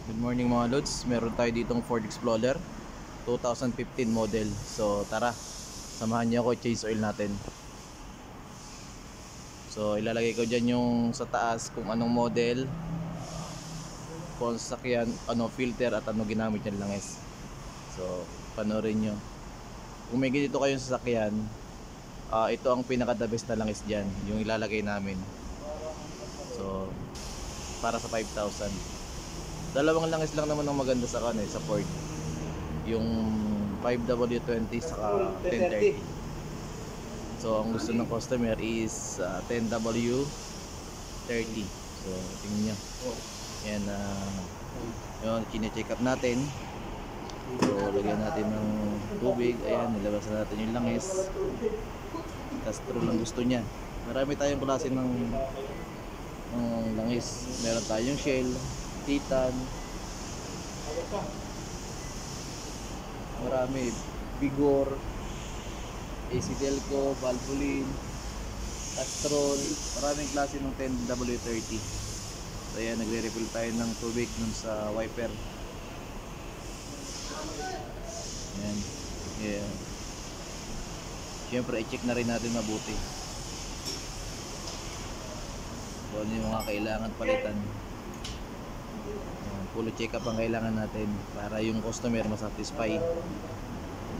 Good morning mga lods, meron tayo ditong Ford Explorer 2015 model. So tara, samahan niyo ako, change oil natin. So ilalagay ko dyan yung sa taas kung anong model, kung sasakyan, ano filter at ano ginamit yung langis. So panoorin nyo. Kung may ganito kayong sasakyan, ito ang pinaka the best na langis dyan, yung ilalagay namin. So para sa 5,000, dalawang langis lang naman ang maganda sa sa Ford, yung 5W20 saka 1030. So ang gusto ng customer is 10W30. So tingnan nyo, yan, yun, kine-check up natin. So lagyan natin ng tubig, ayan, nilabas na natin yung langis. Castro lang gusto niya. Marami tayong klase ng langis. Meron tayong Shell, Titan, marami, Vigor, AC Delco, Valvoline, Castrol, maraming klase ng 10W30. So ayan, nagre-refill tayo ng tubig nun sa wiper. Ayan, yeah. Siyempre i-check na rin natin mabuti kung ano yung mga kailangan palitan. Full check up ang kailangan natin para yung customer masatisfy.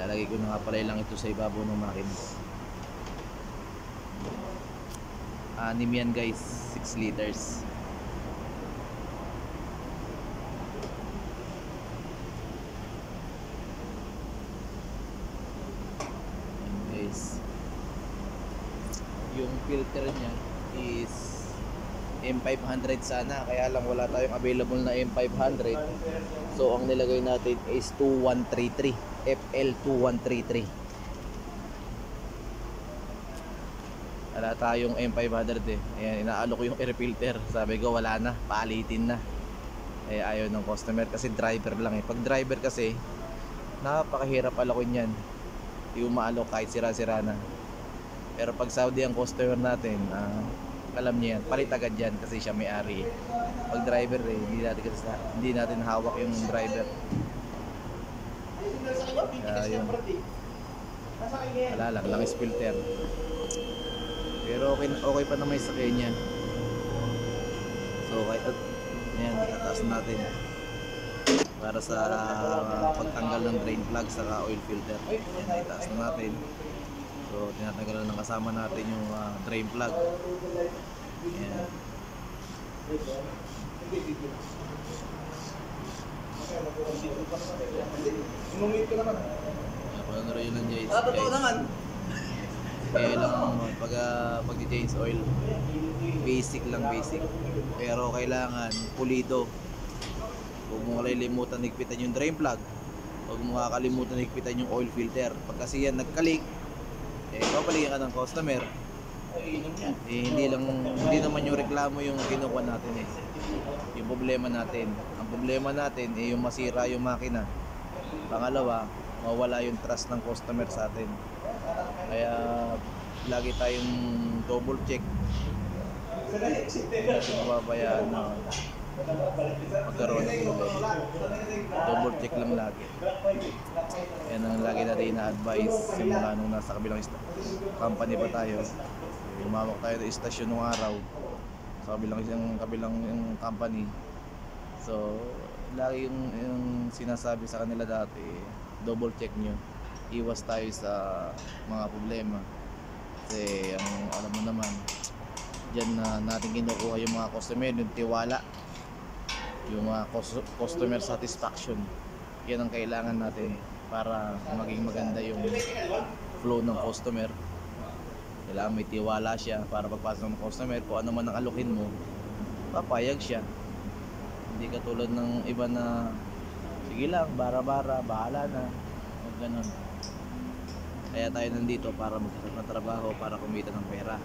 Lalagay ko na nga pala lang ito sa ibabaw ng makina. 6 yan guys, 6 liters. Ayan guys, yung filter nya is M500 sana, kaya lang wala tayong available na M500. So ang nilagay natin is 2133, FL2133. Wala tayong M500 eh. Ayan, inaalok ko yung air filter. Sabi ko wala na, paalitin na. Eh ayaw ng customer kasi driver lang eh. Pag driver kasi, napakahirap alokin yan. Yung maalok kahit sira-sira na. Pero pag Saudi ang customer natin, alam niya yan, palit agad yan kasi siya may-ari. Pag driver eh, hindi natin hawak yung driver. Yun. Wala lang, langis filter. Pero okay pa naman yung sakyan niya. So kahit yan, tataas natin para sa pagtanggal ng drain plug saka oil filter. Yan, itaas na natin. So tinatanggalan ng kasama natin yung drain plug. Ayan. Pag yun lang guys. Totoo naman. Kaya lang pag change oil, basic lang, basic. Pero kailangan pulido. Huwag mo kalilimutan higpitan yung drain plug. Huwag mo kakalimutan higpitan yung oil filter. Pag kasi yan nagkalik, papaligyan ka ng customer. Hindi naman yung reklamo yung kinukuha natin eh. Yung problema natin. Ang problema natin yung masira yung makina. Pangalawa, mawala yung trust ng customer sa atin. Kaya lagi tayong double check. Hindi natin mababayaan na magkaroon ng problema. Double check lang lagi. Yan ang lagi natin ina-advise simula nung nasa kabilang company pa tayo. Lumawak tayo sa istasyon nung araw sa kabilang yung company. So lagi yung sinasabi sa kanila dati, double check nyo, iwas tayo sa mga problema kasi alam mo naman dyan na natin kinukuha yung mga customer, yung tiwala, yung mga customer satisfaction. Yan ang kailangan natin para maging maganda yung flow ng customer. Kailangan may tiwala siya para pagpasok ng customer, kung ano man ang alokin mo, papayag siya. Hindi katulad ng iba na sige lang, bara-bara, bahala na, o ganun. Kaya tayo nandito para magkaroon ng trabaho, para kumita ng pera.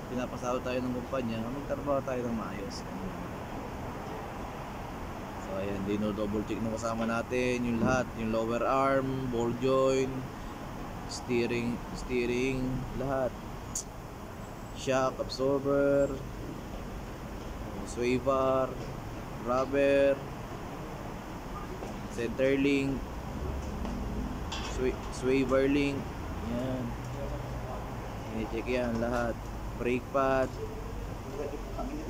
Pinapasahod tayo ng kumpanya, magtrabaho tayo ng maayos. So ayan, dino-double check ng kasama natin yung lahat, yung lower arm, ball joint, steering, lahat, shock absorber, sway bar, rubber, center link, sway bar link. Yan. Chine-check yan lahat. Brake pad.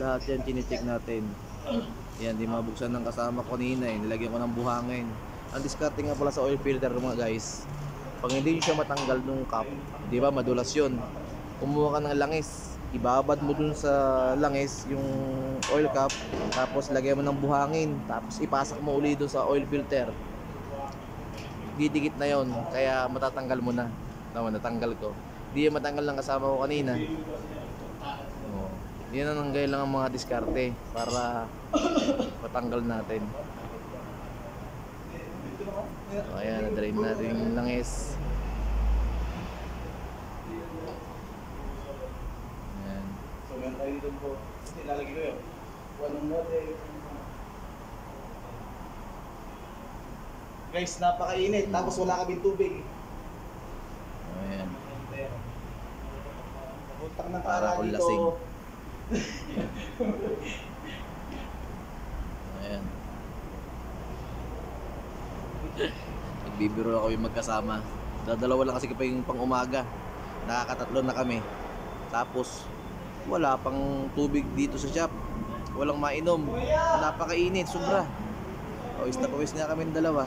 Lahat yan chine-check natin. Yan, di mabuksan ng kasama ko kanina eh. Nilagyan ko ng buhangin. Ang diskarte nga pala sa oil filter mga guys, pag hindi nyo siya matanggal nung cap, di ba madulas yun. Kumuha ka ng langis, ibabad mo dun sa langis yung oil cap, tapos lagyan mo ng buhangin, tapos ipasak mo uli dun sa oil filter. Didikit na yon, kaya matatanggal mo na. Tama, natanggal ko. Di yan matanggal ng kasama ko kanina. Oh, yan ang lang ang mga diskarte para matanggal natin. So, ayan, na-drain natin yung langis. Ayan. So, meron tayo dito po. Nilalagay ko yun. Walang note. Guys, napakainit. Tapos wala kaming tubig. Ayan. Puntak ng Para akong dito. lasing. Ayan. Nagbibiro ako yung magkasama. Dadalawa lang kasi pa yung pang umaga. Nakakatatlo na kami. Tapos wala pang tubig dito sa shop. Walang mainom. Napakainit, sobra. Pawis na pawis nga kami dalawa.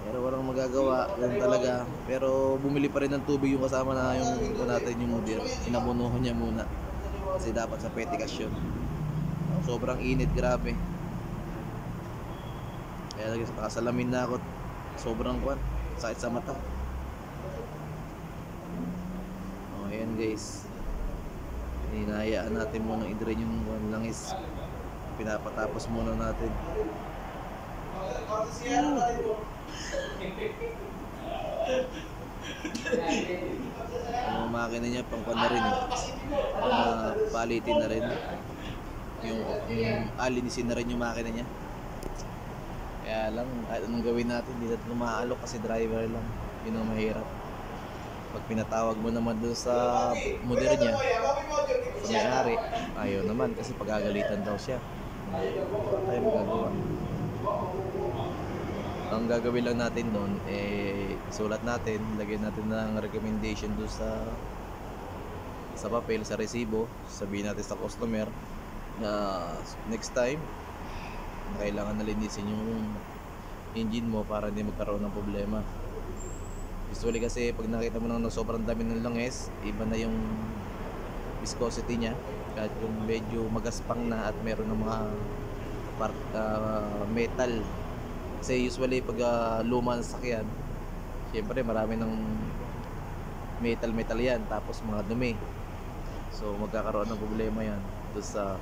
Pero walang magagawa, ganun talaga. Pero bumili pa rin ng tubig yung kasama na yung natin yung mudir. Inabunuhan niya muna. Kasi dapat sa petty cash yun. Sobrang init, grabe. Kaya nakasalamin na ako. Sobrang kwan. Sakit sa mata. O, ayan guys. Hinahayaan natin muna i-drain yung langis. Pinapatapos muna natin. Yung makina niya pang kwan na rin eh. Palitin na rin. Yung alinisin na rin yung makina niya. Kaya lang, kahit anong gawin natin, hindi natin umaalok kasi driver lang. Yun ang mahirap. Pag pinatawag mo naman doon sa model niya, sa may-ari, ayaw naman kasi pagagalitan daw siya. Wala tayo magagawa. Ang gagawin lang natin doon, sulat natin, lagyan natin ng recommendation doon sa papel, sa resibo. Sabihin natin sa customer na next time, kailangan na linisin yung engine mo para hindi magkaroon ng problema. Usually kasi pag nakita mo nang sobrang dami ng langis, iba na yung viscosity niya. Kahit yung medyo magaspang na at meron ng mga metal. Kasi usually pag luma ng sakyan, syempre marami ng metal yan, tapos mga dumi. So magkakaroon ng problema yan doon sa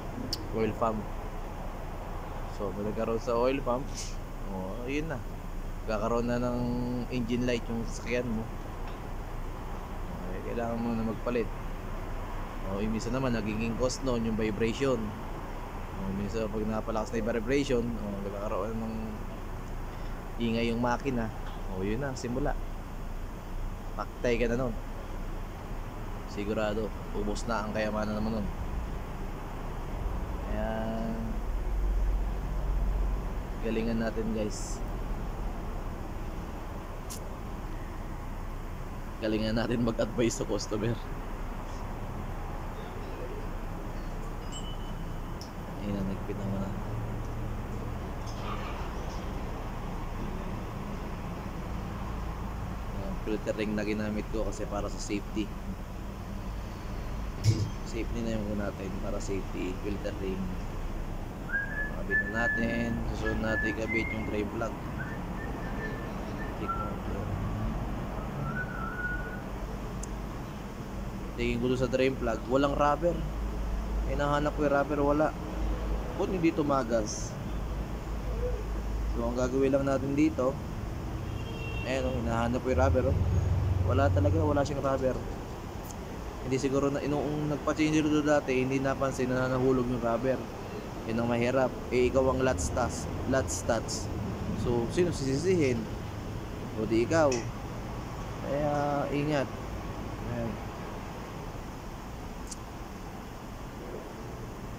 oil pump. So, magkakaroon sa oil pump, yun na. Magkakaroon na ng engine light yung sasakyan mo. Kailangan mo na magpalit. Minsan naman, nagiging cost noon yung vibration. Minsan, pag napalakas na yung vibration, magkakaroon ng ingay yung makina. Yun na, simula. Paktay ka na nun. Sigurado, ubos na ang kayamanan naman nun. Kaya galingan natin guys. Galingan natin mag-advise sa customer. Ayun na, nagpit naman na. Filter ring na ginamit ko kasi para sa safety. Safety na yung natin, para safety. Filter ring. Kabit na natin. Susunod natin kabit yung drain plug. Check mo ito. Tingin ko doon sa drain plug, walang rubber. Hinahanap ko yung rubber, wala. Kung hindi tumagas. So ang gagawin lang natin dito, hinahanap ko yung rubber. Wala talaga, wala siyang rubber. Hindi siguro na nung nagpa-change dito dati, hindi napansin na nahulog yung rubber. Yun ang mahirap. Ikaw ang lot stats. So, sino sisisihin? O di ikaw. Kaya, ingat. Ayan.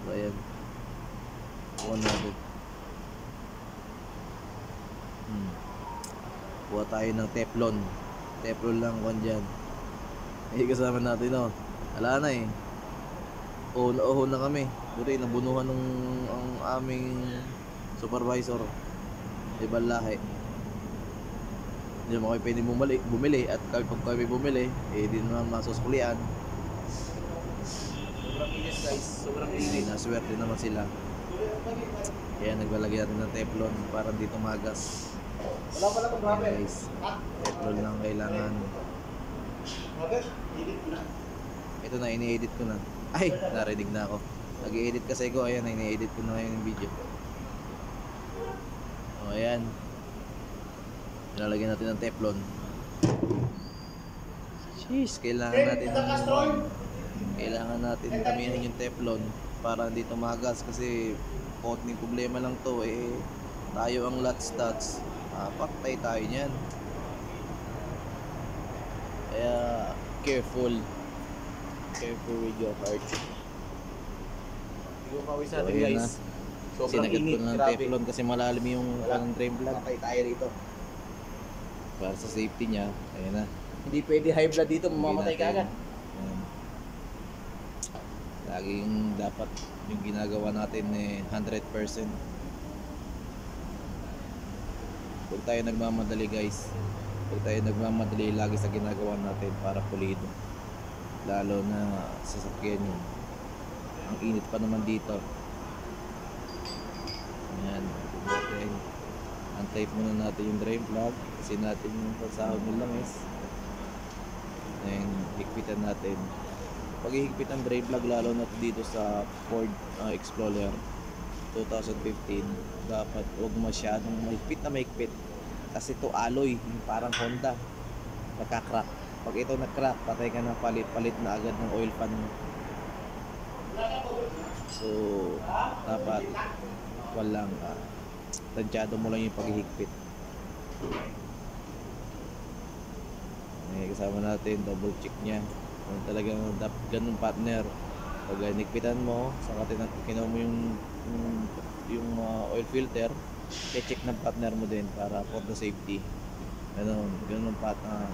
So ayan. Kuha natin. Kuha tayo ng Teflon. Teflon lang kuhan dyan. Kasama natin oh. Wala na eh. Oo na kami. Buti nabunuhan ng ang aming supervisor. Ibang lahi. Hindi naman kayo pwede bumili. At pag kami bumili, di naman masuskulian. Sobrang init guys, sobrang Hindi init. na swerte naman sila. Kaya naglalagay natin ng Teflon para hindi tumagas. Wala pala kung grabe. Guys, Teflon lang kailangan. Grabe, init na. Ito na, ini-edit ko na. Ay, narinig na ako. Nag-i-edit kasi ko, ayan, ini-edit ko na ngayon yung video. O, ayan. Nilalagyan natin ng Teflon. Jeez, kailangan natin tamihan yung Teflon para hindi tumagas kasi konting problema lang to tayo ang stats patay tayo niyan, kaya careful with your heart. Hindi ko pawis natin So, ayan guys. Sobrang Sinagat ko init, na ng grabe. Teflon kasi malalim yung drain plug Patay tayo dito. para sa safety niya. Ayan na. Hindi pwede high blood dito, mamamatay ka agad. Ayan. Laging dapat yung ginagawa natin 100%. Huwag tayo nagmamadali guys. Huwag tayo nagmamadali lagi sa ginagawa natin para pulido. Lalo na sa sasakyan yun. Ang init pa naman dito. Ayan. Okay. Antay muna natin yung drain plug. Kasi natin yung pagsahod ng langis. And higpitan natin. Pag ihigpit ang drain plug lalo na dito sa Ford Explorer 2015, dapat huwag masyadong mahigpit kasi ito alloy, yung parang Honda, nagka-crack. Pag ito nag-crack, patay ka na, palit na agad ng oil pan mo. So dapat walang tansyado mo lang yung paghihigpit. Kasama natin, double check nya kung talagang ganun partner. Pag nigpitan mo, saka kinuha mo yung oil filter, i-check ng partner mo din para for the safety. Ganun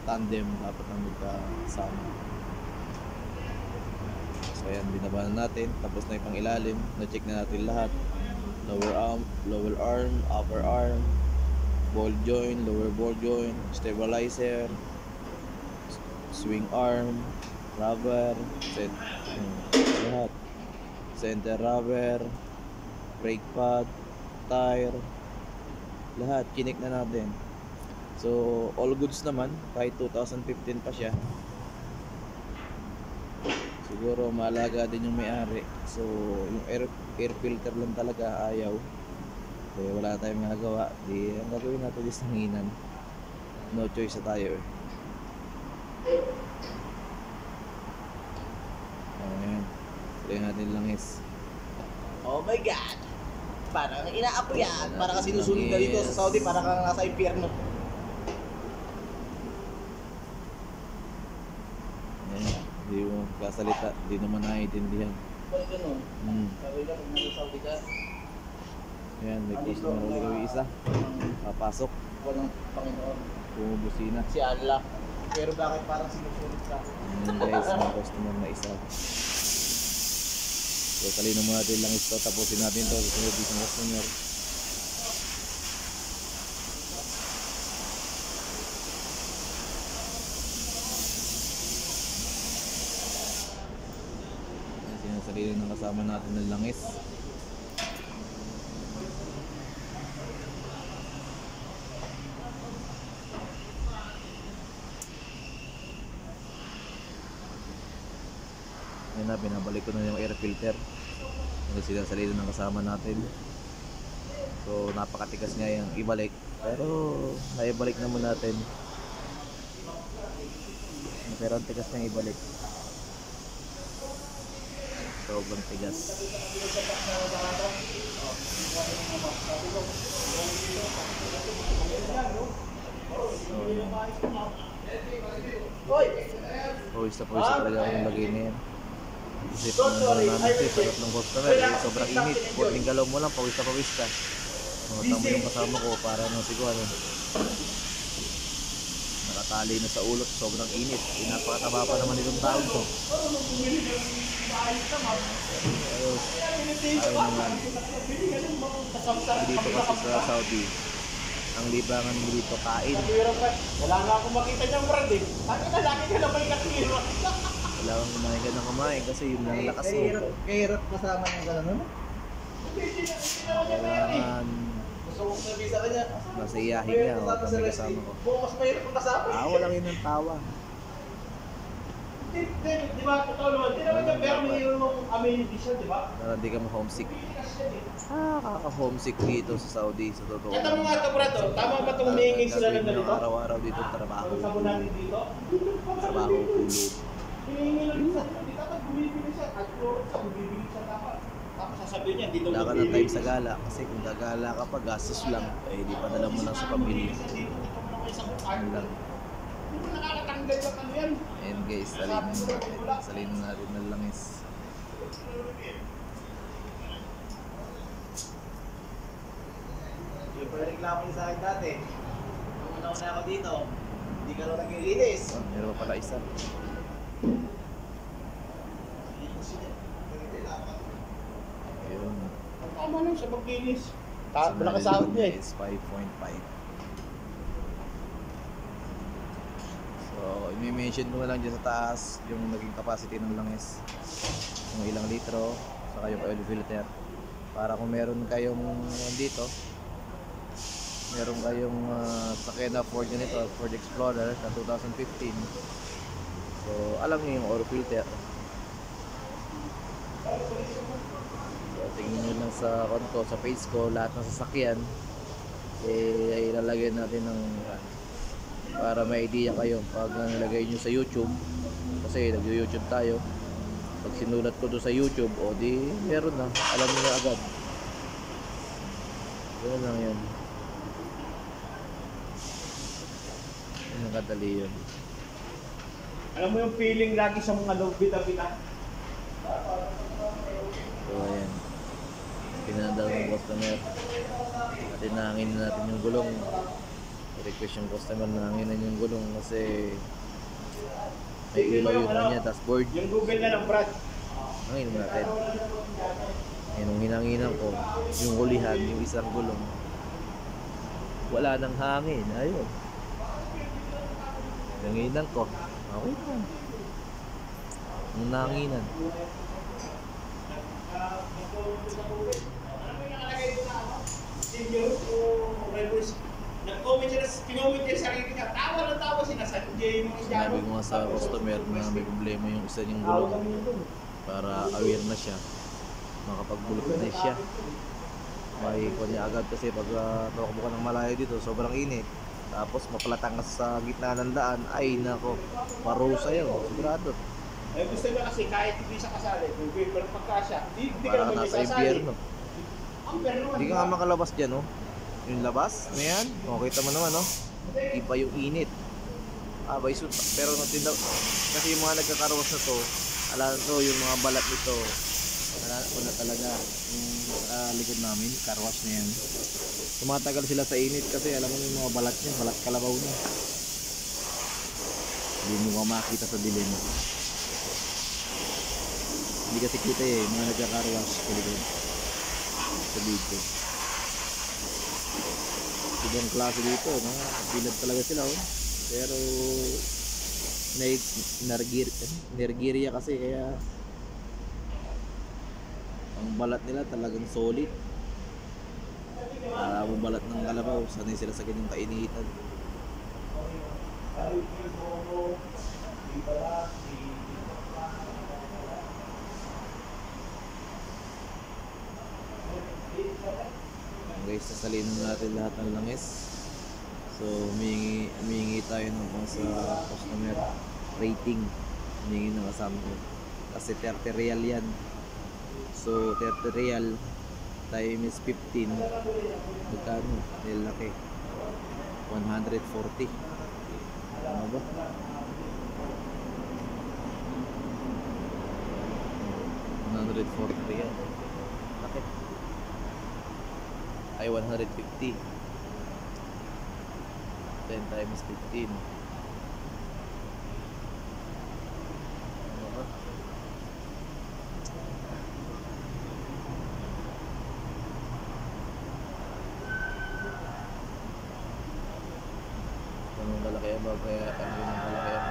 tandem dapat na magkasama. So ayan, binaba na natin, tapos na yung pang ilalim, na-check na natin lahat. Lower arm, upper arm, ball joint, lower ball joint, stabilizer, swing arm, rubber, lahat. Center rubber, brake pad, tire, lahat chinik na natin. So all goods naman, kahit 2015 pa siya. Siguro malaga din yung may-ari. So yung air filter lang talaga ayaw. Kaya wala tayong magagawa. Di ang gagawin natin is hanginan. No choice na tayo eh. Ayan. Tuloy natin langis. Oh my God! Parang inaapoy yan. Parang kasi sinusunod ka dito sa Saudi, parang kang nasa impyerno. Ayan. Hindi mo kasalita. Hindi naman naiintindihan. Bakit ganun? Sabi ka, pag nasa Saudi ka, Ayan. May customer ulit kami isa. Papasok. walang Panginoon. Bumubusina. Si Allah. Pero bakit parang sinusunod ka? Ayan guys. May customer na isa. So talino muna natin lang ito. Tapusin natin ito. Susunod isang customer. Sinasalino ng kasama natin ng langis. Ayan na, binabalik ko na yung air filter. Yung sinasalino ng kasama natin. So napakatigas nga yung ibalik. Pero naibalik naman natin. Pero ang tigas niyang ibalik. Sobrang tigas. Pawis na talaga yung lagay na yan. Isip mo naman namin ito, sa tatlong customer, eh, sobrang init. Kunting galaw mo lang, pawis na pawis ka. Tama yung kasama ko para siguro nakatali na sa ulot, sobrang init. Napakataba pa naman itong tao to. Ayos. Ayaw naman. Dito kasi sa Saudi, ang libangan mo dito kain. Wala nga akong makita niyang brand eh. Bakit na laki ka na may nakikita? Wala kang kumain ka ng kumain kasi yun lang lakas mo. Kahirap kasama ng gano'n, ano? Kailangan Gusto kong sabihin sa kanya. masiyahin niya o kami kasama ko. Bukas mahirap kong kasama. Tawa lang yun ng tawa. Di ba? Totoo naman. Di naman yung pero may yung amenity siya, di ba? Para di ka ma-homesick. Kaka-homesick dito sa Saudi, sa totoo. Kaya mo nga ito, Brad. Tama ba itong humingi sila ng Gagawin ganito? nyo araw-araw dito trabaho. Ang sabo natin dito? Trabaho, tulog. Hihingi lang sa hindi dapat bumibili siya. At sa bumibili siya dapat. Tapos sasabihin niya, dito Wala ka ng time sa gala kasi kung gagala ka pa, gastos lang. Eh, di padala mo lang sa pamilya. Yun lang. Hindi mo nakakatanggal yung ano yan. And guys, salinin natin ng langis. Yung pala reklamo niya sa akin dati. Nung una-una ako dito, hindi ka lang nag-iinis. Meron pa pala isa. Ayun. Tama lang siya mag-iinis. Malaki sahod niya eh. Is 5.5. So, i-mention mo na lang dyan sa taas yung naging capacity ng langis. Kung ilang litro, saka yung oil filter. Para kung meron kayong dito, meron kayong sakyan na Ford nito, Ford Explorer na 2015. So, alam niyo yung oil filter. So, tingnan nyo lang sa konto, sa page ko, lahat ng sasakyan eh, ilalagay natin ng para may idea kayo pag nalagay nyo sa YouTube kasi nag-YouTube tayo. Pag sinulat ko doon sa YouTube, o di meron na, alam niyo na agad. Ganun lang yun. Ang kadali yun. Alam mo yung feeling lagi sa mga bita-bita? So ayan, pinadaw ng customer at inahangin na natin yung gulong. I-request yung customer na hanginan yung gulong kasi may ilaw yung kanya dashboard. Yung Google na ng Brad. Hangin mo natin. Ayan, nung hinanginan ko yung hulihan, yung isang gulong, wala nang hangin. Ayun, nanginan ko, okay na. Nung nanginan, Nag-comment siya, pinomment niya sa sarili niya. Tawa na tawa, sinasadya yung mga sinabi ko nga sa customer na may problema yung isa niyang gulong para aware na siya, makapagbulot na siya. May ko niya agad kasi pag tumakbo ka ng malayo dito, sobrang init. Tapos mapalatan ka sa gitna ng daan, ay nako, parusa yun, sigurado. Eh gusto niya kasi kahit hindi siya kasali, pero pagka siya, hindi ka Parang naman nasa may sasali. impyerno. Ang perno. Hindi ka nga makalabas dyan, no? Yung labas na yan, kita mo naman, no? Iba yung init. By suit. Pero kasi yung mga nagkakaroos na to, alam to, yung mga balat nito, wala talaga yung likod namin, carwash na yan. Tumatagal sila sa init kasi alam mo yung mga balat niya, balat kalabaw niya. Hindi mo makita sa dilim. Hindi kasi kita eh, mga nagkakaroos sa likod. Sa dito. Ibang klase dito, no? Pilad talaga sila, oh. Pero Nigeria kasi kaya ang balat nila talagang solid. Para mo balat ng kalabaw, sanay sila sa ganyang kainitan. Guys, sasalin natin lahat ng langis. So humingi tayo ng sa customer rating. Humingi ng kasama ko kasi 30 real yan. So 30 real times 15, magkano? Laki 140. Ano ba? 143 yan. Bakit? Ay, 150. 10 times 15. Ano ba? Ganun kalaki ang babayaran. Ganun kalaki ang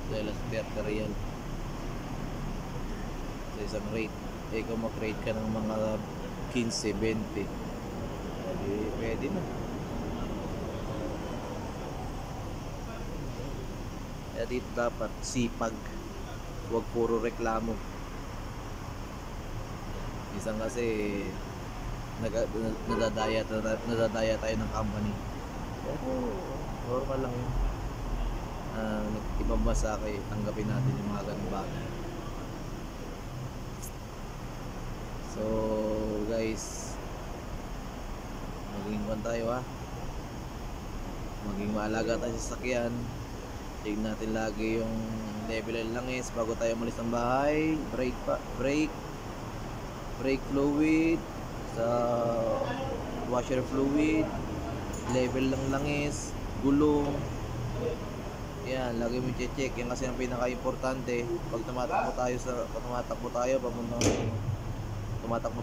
dahil sa 30 real sa isang rate. Eh kung mag-rate ka ng mga 15, 20, pwede na. Kaya dito dapat sipag, huwag puro reklamo. Isang kasi nadadaya tayo ng company. Pero normal lang yun. Ibang bansa kayo, tanggapin natin yung mga ganung bagay. So guys, maging kwan tayo ha, maging maalaga tayo sa sakyan. Tignan natin lagi yung level ng langis bago tayo umalis ng bahay. Brake fluid, sa washer fluid, level ng langis, gulong. Yan, lagi mo i-check. Yan kasi ang pinaka-importante pag tumatakbo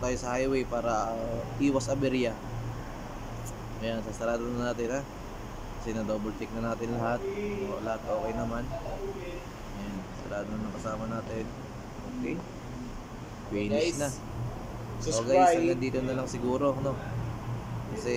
tayo sa highway para iwas aberya. Ayan, sasarado na natin ha. Kasi na-double check na natin lahat. Lahat okay naman. Ayan, sarado na kasama natin. Okay. Finish na. So guys, hanggang dito na lang siguro, no? Kasi